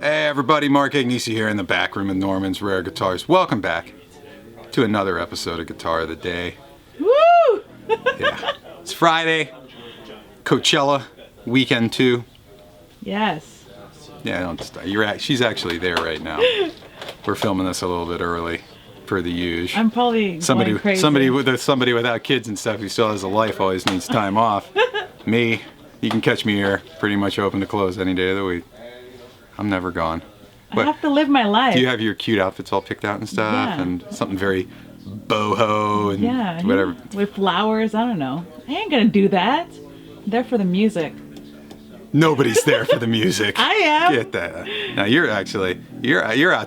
Hey everybody, Mark Agnesi here in the back room of Norman's Rare Guitars. Welcome back to another episode of Guitar of the Day. Woo! Yeah, it's Friday, Coachella weekend 2. Yes. Yeah, don't stop. She's actually there right now. We're filming this a little bit early, per the usual. I'm probably going crazy. Somebody without kids and stuff who still has a life always needs time off. Me, you can catch me here, pretty much open to close any day of the week. I'm never gone. I have to live my life. Do you have your cute outfits all picked out and stuff? Yeah. And something very boho and whatever? With flowers, I don't know. I ain't gonna do that. I'm there for the music. Nobody's there for the music. I am. Get that. Now you're out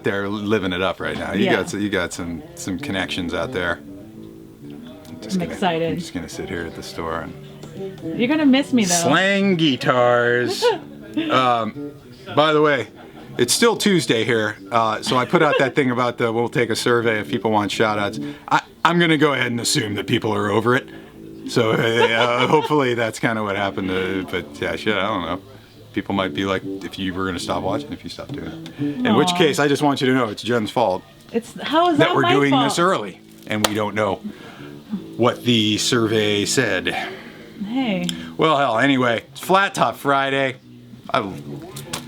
there living it up right now. You got some connections out there. I'm excited. I'm just gonna sit here at the store and you're gonna miss me though. Slang guitars. By the way, it's still Tuesday here, so I put out that thing about we'll take a survey if people want shout-outs. I'm going to go ahead and assume that people are over it. So hopefully that's kind of what happened. But yeah, shit, I don't know. People might be like, if you were going to stop watching, if you stopped doing it. In which case, I just want you to know it's Jen's fault. How is that we're my doing fault? this early, and we don't know what the survey said. Hey. Well, hell, anyway, it's Flat Top Friday.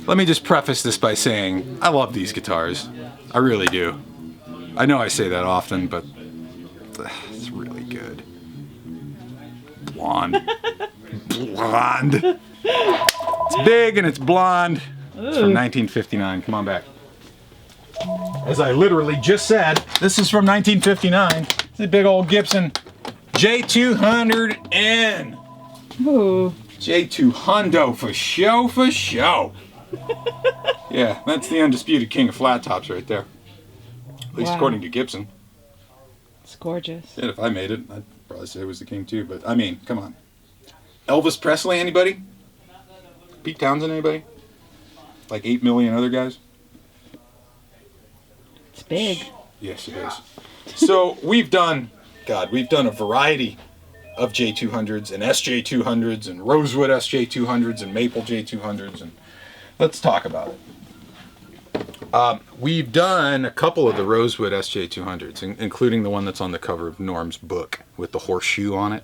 Let me just preface this by saying I love these guitars. I really do. I know I say that often, but it's really good. Blonde. Blonde. It's big and it's blonde. It's from 1959. Come on back. As I literally just said, this is from 1959. It's a big old Gibson J-200N. Ooh. J-200 for show. Yeah, that's the undisputed king of flat tops right there. At least according to Gibson. It's gorgeous. Yeah, if I made it, I'd probably say it was the king too, but I mean, come on. Elvis Presley, anybody? Pete Townsend, anybody? Like 8 million other guys? It's big. Yes, it is. So we've done a variety of J200s and SJ200s and Rosewood SJ200s and Maple J200s, and let's talk about it. We've done a couple of the Rosewood SJ200s, including the one that's on the cover of Norm's book with the horseshoe on it,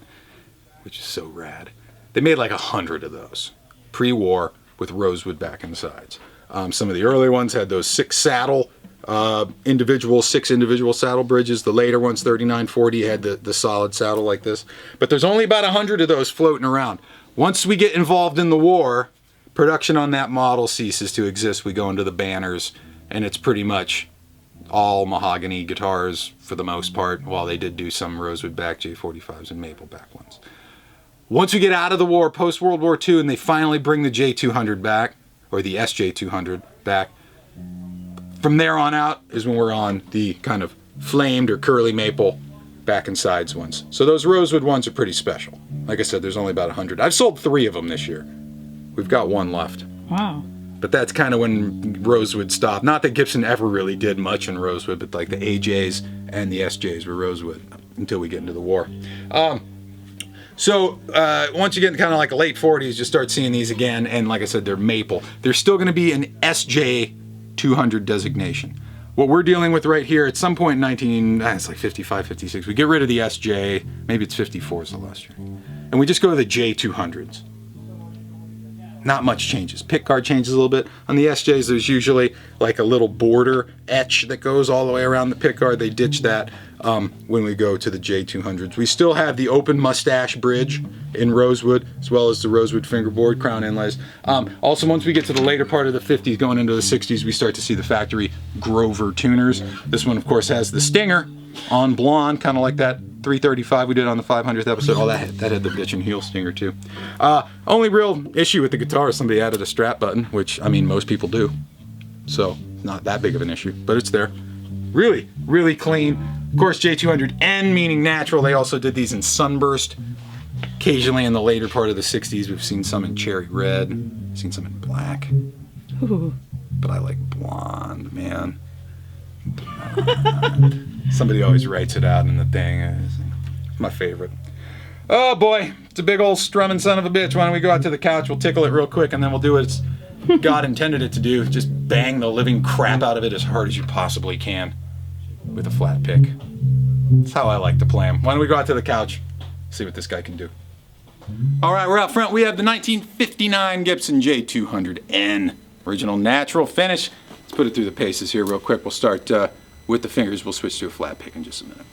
which is so rad. They made like 100 of those pre-war with Rosewood back and sides. Some of the early ones had those 6 individual saddle bridges. The later ones, 3940, had the solid saddle like this. But there's only about 100 of those floating around. Once we get involved in the war, production on that model ceases to exist. We go into the banners, and it's pretty much all mahogany guitars for the most part, while they did do some Rosewood back J45s and Maple back ones. Once we get out of the war, post-World War II, and they finally bring the J200 back, or the SJ200 back, from there on out is when we're on the kind of flamed or curly maple back and sides ones. So those Rosewood ones are pretty special. Like I said, there's only about 100. I've sold 3 of them this year. We've got 1 left. Wow. But that's kind of when Rosewood stopped. Not that Gibson ever really did much in Rosewood, but like the AJs and the SJs were Rosewood until we get into the war. So once you get kind of like the late 40s, you start seeing these again. And like I said, they're maple. There's still going to be an SJ200 designation. What we're dealing with right here, at some point in it's like 55, 56, we get rid of the SJ, maybe it's 54 is the last year, and we just go to the J200s. Not much changes. Pick guard changes a little bit. On the SJs, there's usually like a little border etch that goes all the way around the pick guard. They ditch that when we go to the J200s. We still have the open mustache bridge in Rosewood, as well as the Rosewood fingerboard, crown inlays. Also, once we get to the later part of the 50s, going into the 60s, we start to see the factory Grover tuners. This one, of course, has the Stinger on blonde, kind of like that 335 we did on the 500th episode. Oh, that had the bitch and heel Stinger too. Only real issue with the guitar is somebody added a strap button, which, I mean, most people do. So, not that big of an issue, but it's there. Really, really clean. Of course, J200N, meaning natural. They also did these in sunburst. Occasionally in the later part of the 60s, we've seen some in cherry red, seen some in black. Ooh. But I like blonde, man. Blonde. Somebody always writes it out in the thing. It's my favorite. Oh boy, it's a big old strumming son of a bitch. Why don't we go out to the couch, we'll tickle it real quick, and then we'll do its God intended it to do. Just bang the living crap out of it as hard as you possibly can with a flat pick. That's how I like to play them. Why don't we go out to the couch, see what this guy can do. All right, we're out front. We have the 1959 Gibson J-200N. Original natural finish. Let's put it through the paces here real quick. We'll start with the fingers. We'll switch to a flat pick in just a minute.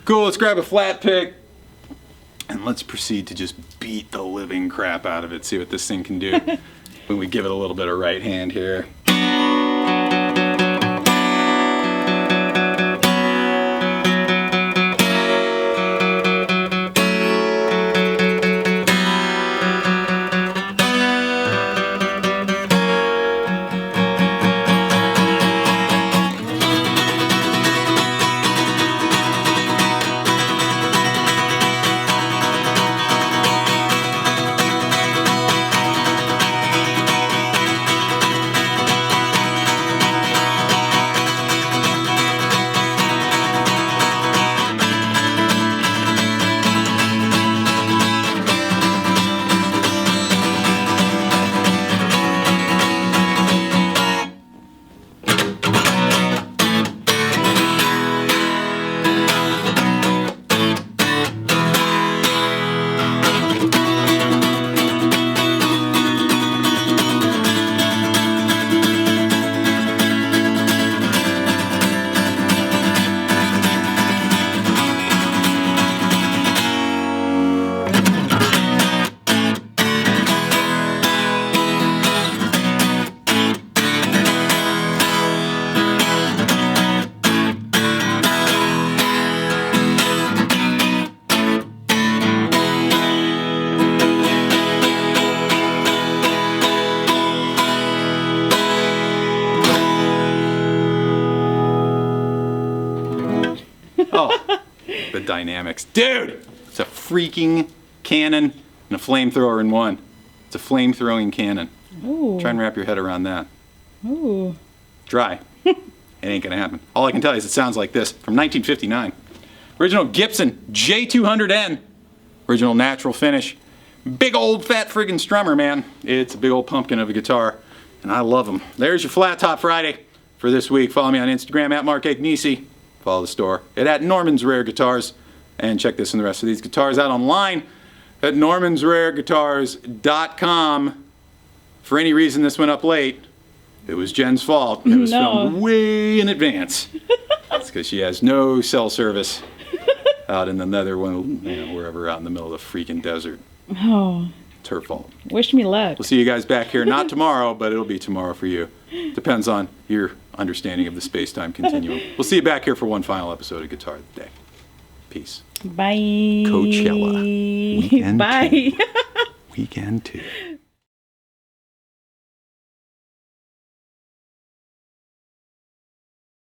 Cool, let's grab a flat pick and let's proceed to just beat the living crap out of it. See what this thing can do when we give it a little bit of right hand here. Oh, the dynamics. Dude, it's a freaking cannon and a flamethrower in one. It's a flame-throwing cannon. Ooh. Try and wrap your head around that. Ooh. Dry. It ain't gonna happen. All I can tell you is it sounds like this from 1959. Original Gibson J-200N. Original natural finish. Big old fat friggin' strummer, man. It's a big old pumpkin of a guitar, and I love them. There's your Flat Top Friday for this week. Follow me on Instagram at Mark Agnesi. Follow the store at Norman's Rare Guitars, and check this and the rest of these guitars out online at normansrareguitars.com. For any reason this went up late, it was Jen's fault. It was filmed way in advance. It's because she has no cell service out in the nether one, wherever out in the middle of the freaking desert. Oh. It's her fault. Wish me luck. We'll see you guys back here, not tomorrow, but it'll be tomorrow for you. Depends on your understanding of the space-time continuum. We'll see you back here for one final episode of Guitar of the Day. Peace. Bye. Coachella. Weekend Bye. 2. Weekend 2.